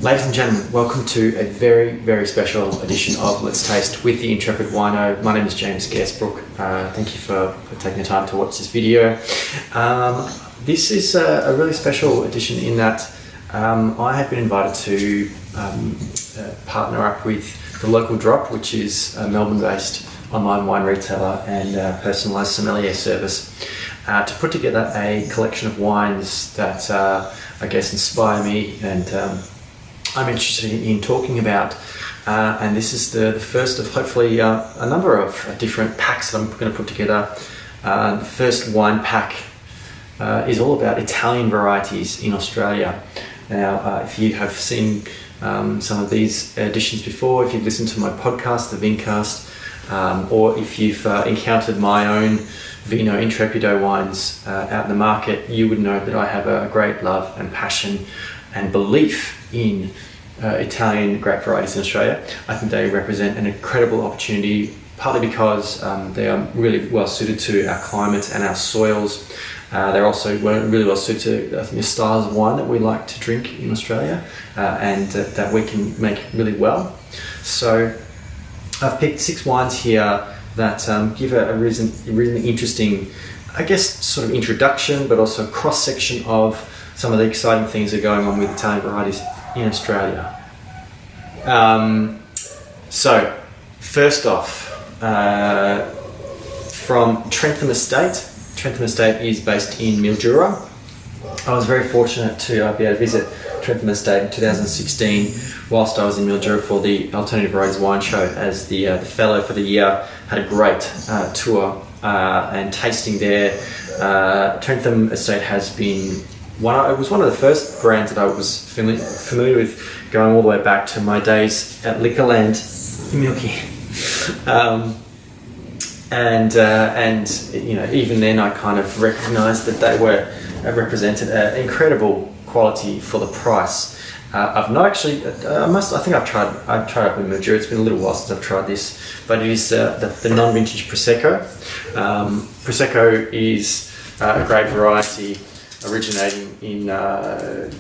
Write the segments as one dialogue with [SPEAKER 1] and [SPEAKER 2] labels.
[SPEAKER 1] Ladies and gentlemen, welcome to a very, very special edition of Let's Taste with the Intrepid Wino. My name is James Garesbrook. Thank you for taking the time to watch this video. This is a really special edition in that I have been invited to partner up with the Local Drop, which is a Melbourne-based online wine retailer and personalised sommelier service, to put together a collection of wines that I guess inspire me and I'm interested in talking about, and this is the first of hopefully a number of different packs that I'm going to put together. The first wine pack is all about Italian varieties in Australia. Now, if you have seen some of these editions before, if you've listened to my podcast, the Vincast, or if you've encountered my own Vino Intrepido wines out in the market, you would know that I have a great love and passion and belief in Italian grape varieties in Australia. I think they represent an incredible opportunity, partly because they are really well suited to our climate and our soils. They're also really well suited to, I think, the styles of wine that we like to drink in Australia, and that we can make really well. So I've picked 6 wines here that give a really interesting, I guess, sort of introduction, but also cross-section of some of the exciting things that are going on with Italian varieties in Australia. So, first off, from Trentham Estate. Trentham Estate is based in Mildura. I was very fortunate to be able to visit Trentham Estate in 2016 whilst I was in Mildura for the Alternative Varieties Wine Show as the fellow for the year. Had a great tour and tasting there. Trentham Estate has been it was one of the first brands that I was familiar with, going all the way back to my days at Liquorland in Milky. And you know, even then I kind of recognised that they represented an incredible quality for the price. I've not actually. I think I've tried up in Mildura. It's been a little while since I've tried this, but it is the non-vintage Prosecco. Prosecco is a grape variety originating in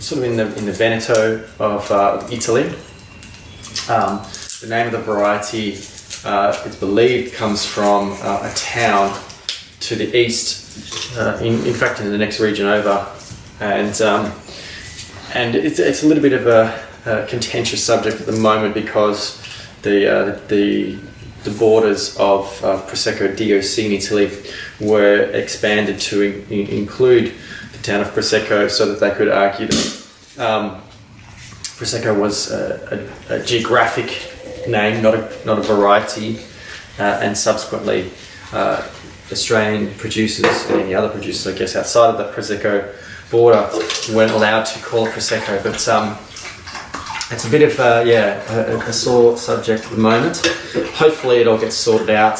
[SPEAKER 1] sort of in the Veneto of Italy. The name of the variety, it's believed, comes from a town to the east, in fact in the next region over, and it's a little bit of a contentious subject at the moment because the borders of Prosecco DOC in Italy were expanded to include town of Prosecco, so that they could argue that Prosecco was a geographic name, not a variety, and subsequently Australian producers and any other producers, I guess, outside of the Prosecco border weren't allowed to call it Prosecco. But it's a bit of a sore subject at the moment. Hopefully it all gets sorted out,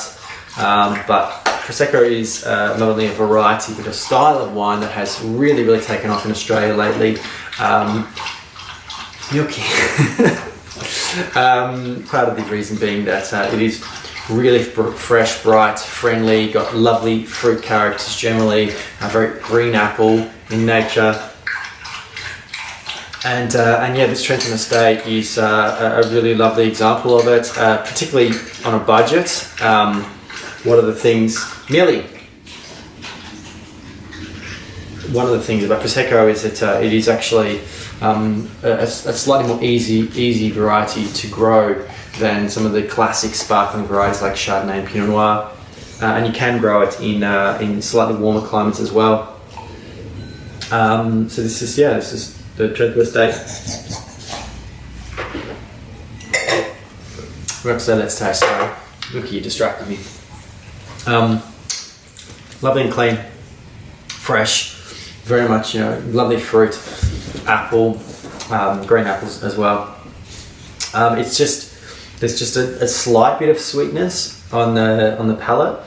[SPEAKER 1] but Prosecco is not only a variety but a style of wine that has really, really taken off in Australia lately. Milky. Part of the reason being that it is really fresh, bright, friendly, got lovely fruit characters generally, a very green apple in nature. And yeah, this Trentham Estate is a really lovely example of it, particularly on a budget. One of the things about Prosecco is that it is actually a slightly more easy variety to grow than some of the classic sparkling varieties like Chardonnay and Pinot Noir, and you can grow it in slightly warmer climates as well. So this is the Trentham Estate. We're going to say let's taste. Sorry, Milky, you distracted me. Lovely and clean, fresh, very much, lovely fruit, apple, green apples as well. There's just a slight bit of sweetness on the palate,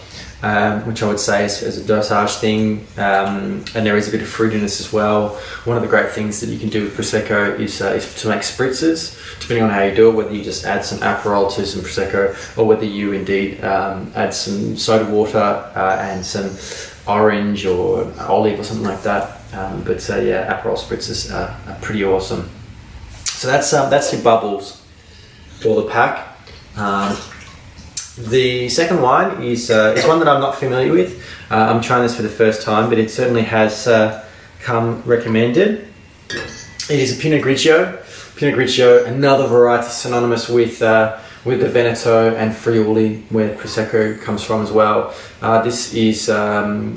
[SPEAKER 1] which I would say is a dosage thing, and there is a bit of fruitiness as well. One of the great things that you can do with Prosecco is to make spritzes, depending on how you do it, whether you just add some Aperol to some Prosecco, or whether you indeed add some soda water and some orange or olive or something like that. But Aperol spritzes are pretty awesome. So So that's your bubbles for the pack. The second wine is one that I'm not familiar with. I'm trying this for the first time, but it certainly has come recommended. It is a Pinot Grigio. Pinot Grigio, another variety synonymous with the Veneto and Friuli, where Prosecco comes from as well. This is from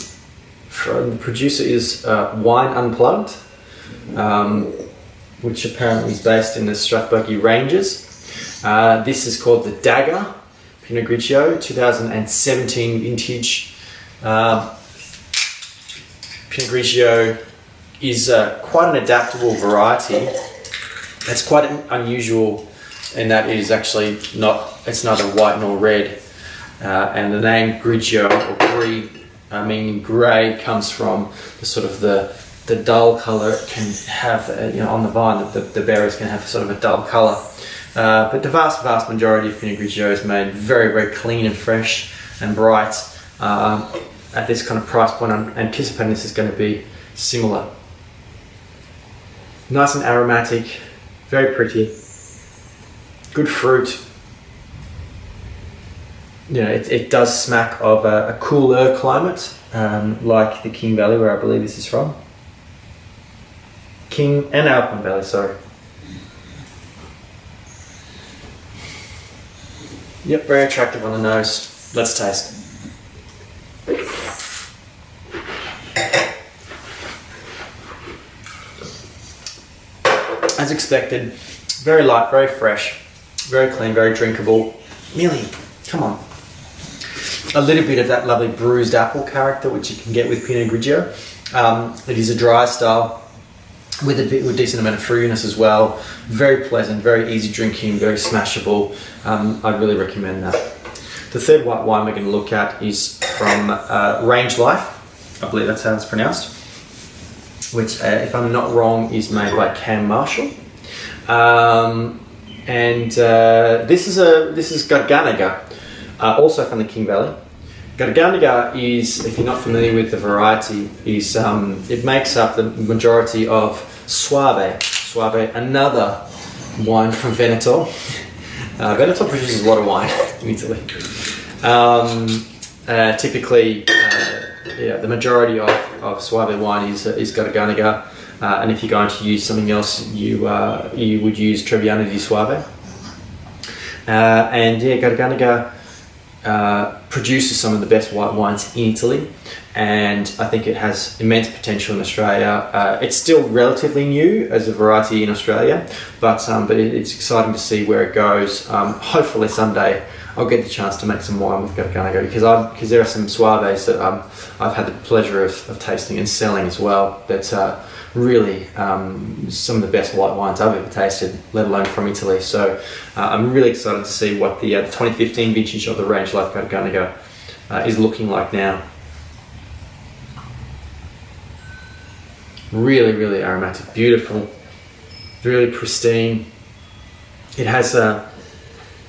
[SPEAKER 1] the producer is Wine Unplugged, which apparently is based in the Strathbogie Ranges. This is called the Dagger Pinot Grigio, 2017 vintage. Pinot Grigio is quite an adaptable variety. It's quite unusual in that it is actually it's neither white nor red. And the name Grigio, or Gris, meaning grey, comes from the sort of the dull colour it can have, on the vine, the berries can have sort of a dull colour. But the vast majority of Pinot Grigio is made very, very clean and fresh and bright. At this kind of price point, I'm anticipating this is going to be similar. Nice and aromatic, very pretty, good fruit. It does smack of a cooler climate, like the King Valley, where I believe this is from. King and Alpine Valley, sorry. Yep, very attractive on the nose. Let's taste. As expected, very light, very fresh, very clean, very drinkable. Millie, come on. A little bit of that lovely bruised apple character, which you can get with Pinot Grigio. It is a dry style with a decent amount of fruitiness as well. Very pleasant, very easy drinking, very smashable. I'd really recommend that. The third white wine we're going to look at is from Range Life. I believe that's how it's pronounced. Which, if I'm not wrong, is made by Cam Marshall. This is Garganega, also from the King Valley. Garganega is, if you're not familiar with the variety, it makes up the majority of Soave. Soave, another wine from Veneto. Veneto produces a lot of wine in Italy. Typically, the majority of Soave wine is Garganega, and if you're going to use something else, you would use Trebbiano di Soave. Garganega produces some of the best white wines in Italy, and I think it has immense potential in Australia. It's still relatively new as a variety in Australia, but it's exciting to see where it goes. Hopefully someday I'll get the chance to make some wine with Garganega, because there are some Soaves that I've had the pleasure of tasting and selling as well. That's really some of the best white wines I've ever tasted, let alone from Italy. So I'm really excited to see what the 2015 vintage of the Range Life Garganega is looking like now. Really, really aromatic, beautiful, really pristine. It has a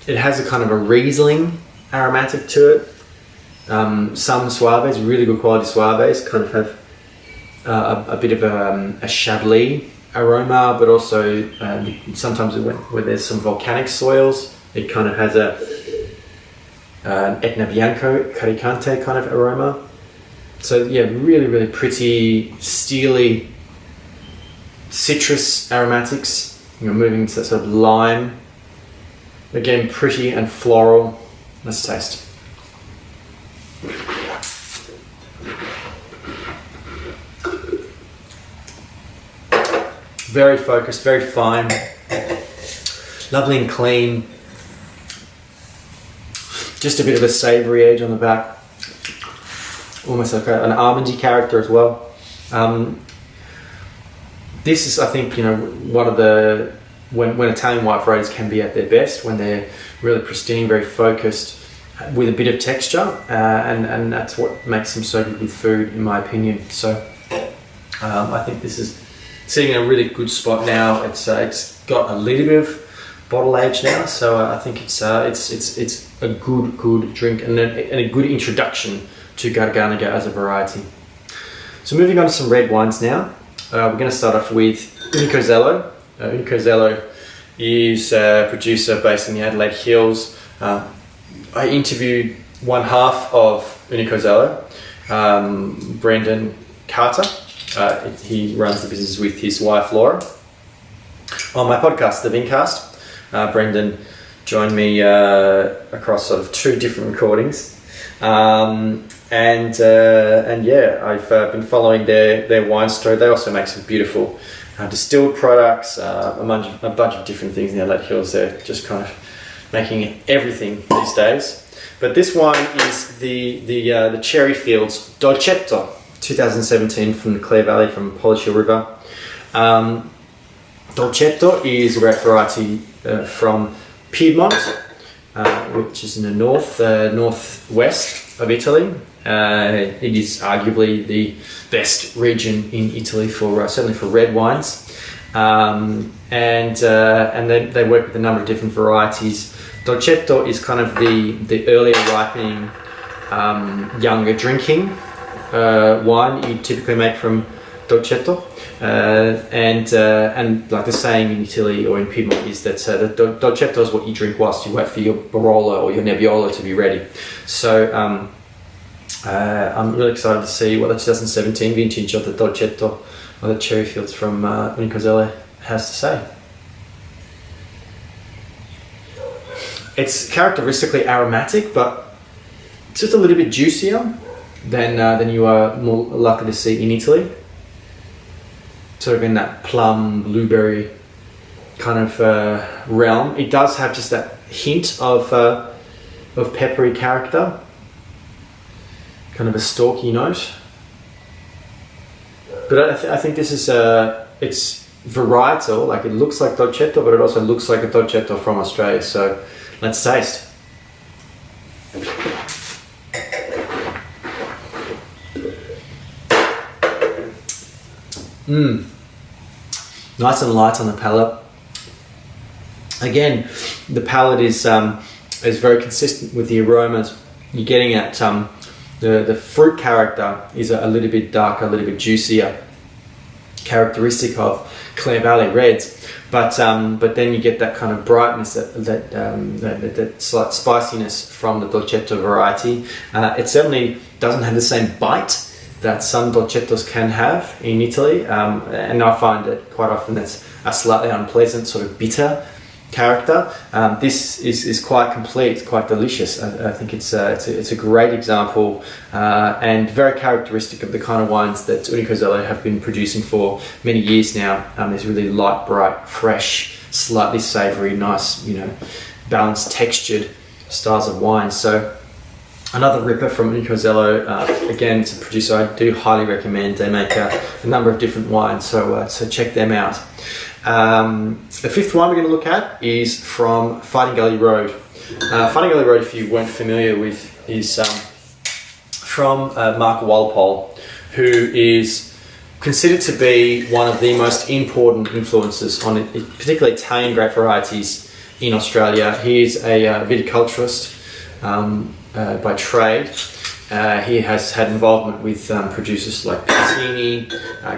[SPEAKER 1] kind of a Riesling aromatic to it. Some Soaves, really good quality Soaves, kind of have a bit of a Chablis aroma, but also sometimes where there's some volcanic soils, it kind of has an Etna Bianco, Caricante kind of aroma. So yeah, really, really pretty, steely citrus aromatics, moving to that sort of lime. Again, pretty and floral. Let's taste. Very focused, very fine, lovely and clean. Just a bit of a savoury edge on the back. Almost like an almondy character as well. This is, I think, one of the when Italian white varieties can be at their best, when they're really pristine, very focused, with a bit of texture, and that's what makes them so good with food, in my opinion. So I think this is sitting in a really good spot now. It's got a little bit of bottle age now, so I think it's a good drink and a good introduction to Garganega as a variety. So moving on to some red wines now. We're going to start off with Unico Zelo. Unico Zelo is a producer based in the Adelaide Hills. I interviewed one half of Unico Zelo, Brendan Carter. He runs the business with his wife Laura. On my podcast, the Vincast, Brendan joined me across sort of 2 different recordings. And yeah, I've been following their wine story. They also make some beautiful distilled products, a bunch of different things in the Adelaide Hills. They're just kind of making everything these days. But this wine is the Cherry Fields Dolcetto 2017 from the Clare Valley, from Polish Hill River. Dolcetto is a grape variety from Piedmont, which is in the northwest of Italy. It is arguably the best region in Italy for certainly for red wines, and they work with a number of different varieties. Dolcetto is kind of the earlier ripening, younger drinking wine you typically make from Dolcetto, and like the saying in Italy or in Piedmont is that Dolcetto is what you drink whilst you wait for your Barolo or your Nebbiolo to be ready. So I'm really excited to see what the 2017 vintage of the Dolcetto or the Cherry Fields from Unico Zelo has to say. It's characteristically aromatic, but just a little bit juicier than you are more likely to see in Italy. Sort of in that plum, blueberry kind of realm. It does have just that hint of peppery character, kind of a stalky note. But I think this is it's varietal. Like, it looks like Dolcetto, but it also looks like a Dolcetto from Australia. So let's taste. Nice and light on the palate. Again, the palate is very consistent with the aromas. You're getting at the fruit character is a little bit darker, a little bit juicier, characteristic of Clare Valley reds. But then you get that kind of brightness, that slight spiciness from the Dolcetto variety. It certainly doesn't have the same bite that some Dolcettos can have in Italy, and I find that quite often that's a slightly unpleasant, sort of bitter character. This is quite complete, it's quite delicious. I think it's a great example and very characteristic of the kind of wines that Unico Zelo have been producing for many years now. These really light, bright, fresh, slightly savoury, nice, balanced, textured styles of wine. So another ripper from Unico Zelo. Again, it's a producer I do highly recommend. They make a number of different wines, so check them out. The fifth wine we're going to look at is from Fighting Gully Road. Fighting Gully Road, if you weren't familiar with, is from Mark Walpole, who is considered to be one of the most important influences on particularly Italian grape varieties in Australia. He is a viticulturist by trade. He has had involvement with producers like Pizzini,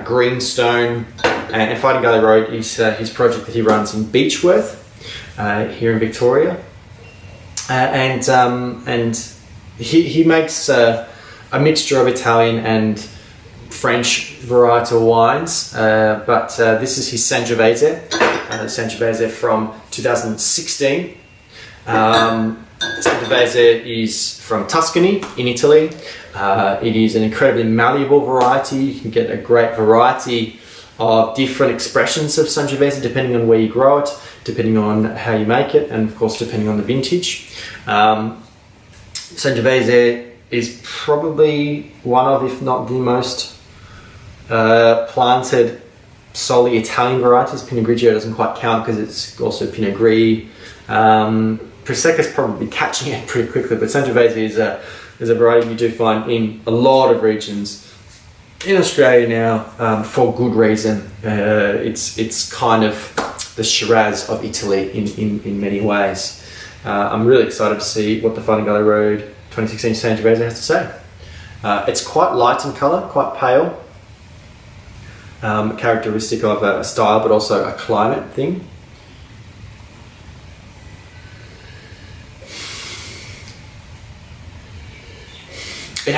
[SPEAKER 1] Greenstone, and Fighting Gully Road is his project that he runs in Beechworth, here in Victoria. And he makes a mixture of Italian and French varietal wines, but this is his Sangiovese from 2016. Sangiovese is from Tuscany in Italy. It is an incredibly malleable variety. You can get a great variety of different expressions of Sangiovese depending on where you grow it, depending on how you make it, and of course depending on the vintage. Sangiovese is probably one of, if not the most planted solely Italian varieties. Pinot Grigio doesn't quite count because it's also Pinot Gris. Prosecco is probably catching it pretty quickly, but Sangiovese is a variety you do find in a lot of regions in Australia now, for good reason. It's kind of the Shiraz of Italy in many ways. I'm really excited to see what the Fighting Gully Road 2016 Sangiovese has to say. It's quite light in colour, quite pale, characteristic of a style but also a climate thing.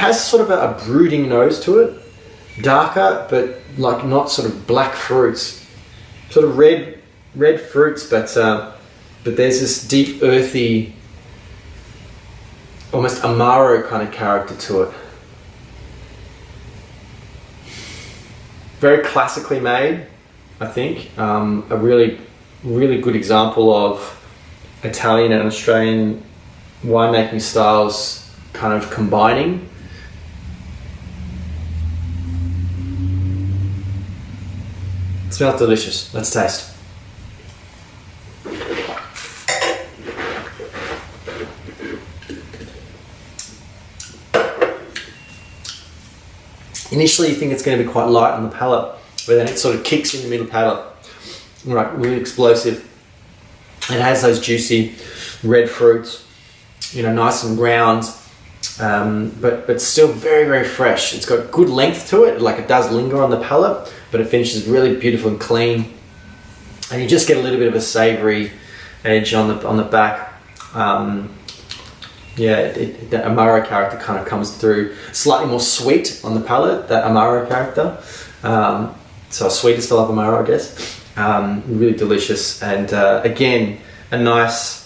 [SPEAKER 1] has sort of a brooding nose to it, darker, but like not sort of black fruits, sort of red fruits, but there's this deep earthy, almost Amaro kind of character to it. Very classically made, I think. A really good example of Italian and Australian winemaking styles kind of combining. It smells delicious. Let's taste. Initially you think it's going to be quite light on the palate, but then it sort of kicks in the middle palate. Right, really explosive. It has those juicy red fruits, nice and round, but still very fresh. It's got good length to it, like it does linger on the palate, but it finishes really beautiful and clean. And you just get a little bit of a savoury edge on the back. That Amaro character kind of comes through. Slightly more sweet on the palate, that Amaro character. So a sweeter style of Amaro, I guess. Really delicious, and again, a nice,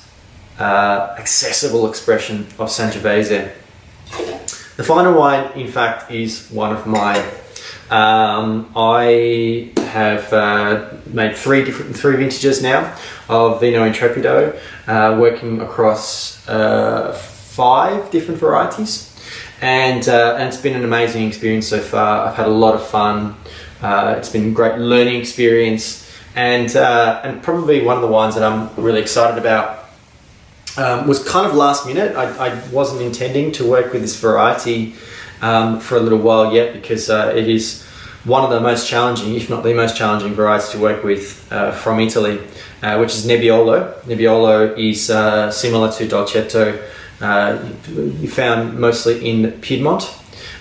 [SPEAKER 1] accessible expression of Sangiovese. The final wine, in fact, is one of mine. I have made three vintages now of Vino Intrepido, working across 5 different varieties, and it's been an amazing experience so far. I've had a lot of fun. It's been a great learning experience, and probably one of the wines that I'm really excited about was kind of last minute. I wasn't intending to work with this variety for a little while yet, because it is one of the most challenging, if not the most challenging varieties to work with from Italy, which is Nebbiolo. Nebbiolo is similar to Dolcetto. You found mostly in Piedmont,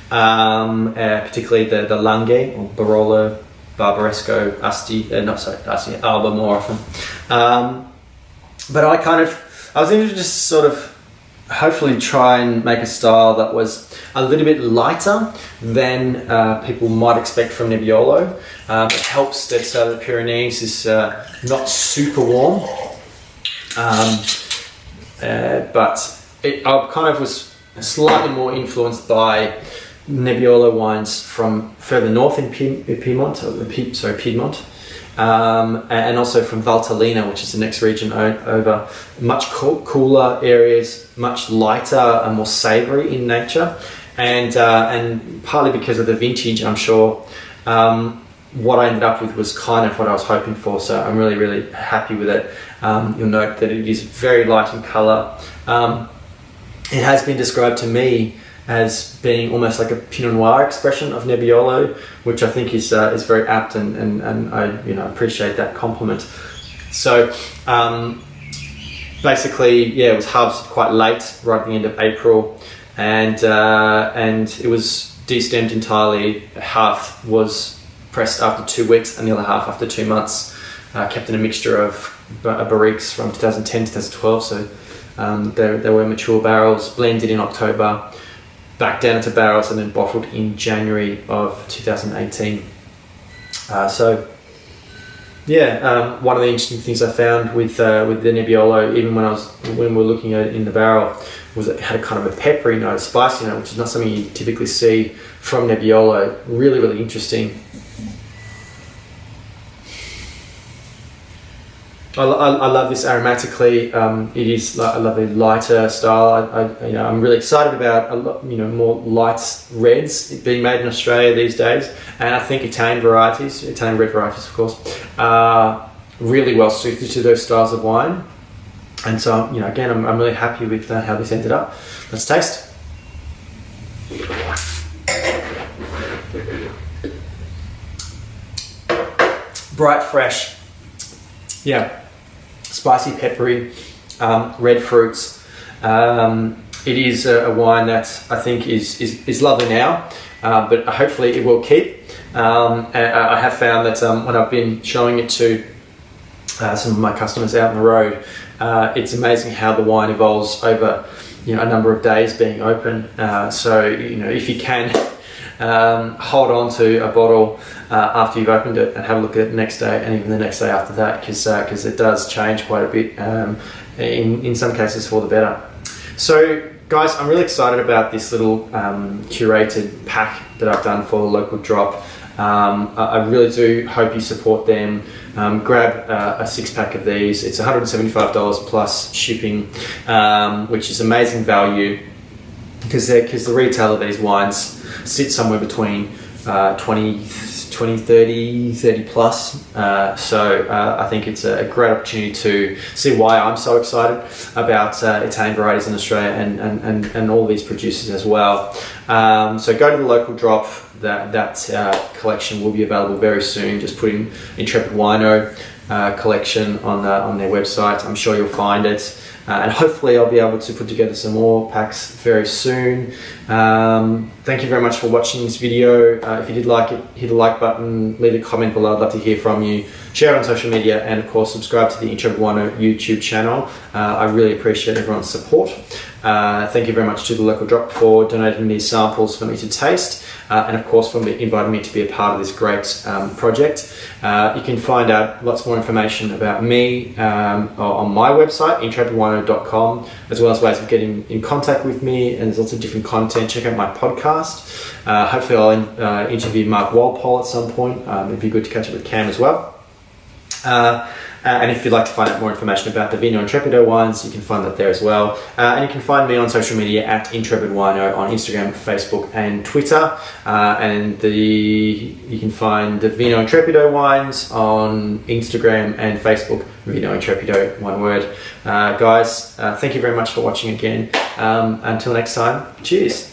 [SPEAKER 1] particularly the Langhe, or Barolo, Barbaresco, Asti, Alba more often. But I was interested to just sort of hopefully try and make a style that was a little bit lighter than people might expect from Nebbiolo. It helps that the Pyrenees is not super warm, but I kind of was slightly more influenced by Nebbiolo wines from further north in Piedmont, and also from Valtellina, which is the next region over. Much cooler areas, much lighter and more savoury in nature, and partly because of the vintage, I'm sure. What I ended up with was kind of what I was hoping for, so I'm really happy with it. You'll note that it is very light in colour. It has been described to me as being almost like a Pinot Noir expression of Nebbiolo, which I think is very apt, and I appreciate that compliment. So basically, it was harvested quite late, right at the end of April, and it was destemmed entirely. Half was pressed after 2 weeks, and the other half after 2 months. Kept in a mixture of barriques from 2010 to 2012, so there were mature barrels, blended in October, back down into barrels, and then bottled in January of 2018. One of the interesting things I found with the Nebbiolo, even when we were looking at it in the barrel, was it had a kind of a peppery note, spicy note, which is not something you typically see from Nebbiolo. Really interesting. I love this aromatically. It is a lovely lighter style. I'm really excited about more light reds being made in Australia these days, and I think Italian red varieties, of course, are really well suited to those styles of wine. And so, again, I'm really happy with how this ended up. Let's taste. Bright, fresh. Yeah. Spicy, peppery, red fruits. It is a wine that I think is lovely now, but hopefully it will keep. I have found that when I've been showing it to some of my customers out on the road, it's amazing how the wine evolves over a number of days being open. So if you can hold on to a bottle after you've opened it and have a look at it the next day and even the next day after that, because it does change quite a bit in some cases for the better. So guys, I'm really excited about this little curated pack that I've done for the local drop. I really do hope you support them. Grab a 6-pack of these. It's $175 plus shipping, which is amazing value because the retail of these wines sits somewhere between 30 plus. So I think it's a great opportunity to see why I'm so excited about Italian varieties in Australia and all these producers as well. So go to the local drop. That collection will be available very soon. Just put in Intrepid Wino collection on their website. I'm sure you'll find it. And hopefully I'll be able to put together some more packs very soon. Thank you very much for watching this video. If you did like it, hit the like button, leave a comment below. I'd love to hear from you. Share it on social media, and of course subscribe to the Intrepid Wino YouTube channel. I really appreciate everyone's support. Thank you very much to the local drop for donating these samples for me to taste, and of course for inviting me to be a part of this great project. You can find out lots more information about me on my website, intrepidwino.com, as well as ways of getting in contact with me, and there's lots of different content. Check out my podcast. Hopefully I'll interview Mark Walpole at some point. It'd be good to catch up with Cam as well. And if you'd like to find out more information about the Vino and Intrepido wines, you can find that there as well. And you can find me on social media at Intrepid Wino on Instagram, Facebook, and Twitter. And you can find the Vino and Intrepido wines on Instagram and Facebook. Vino Intrepido, one word. Guys, thank you very much for watching again. Until next time, cheers.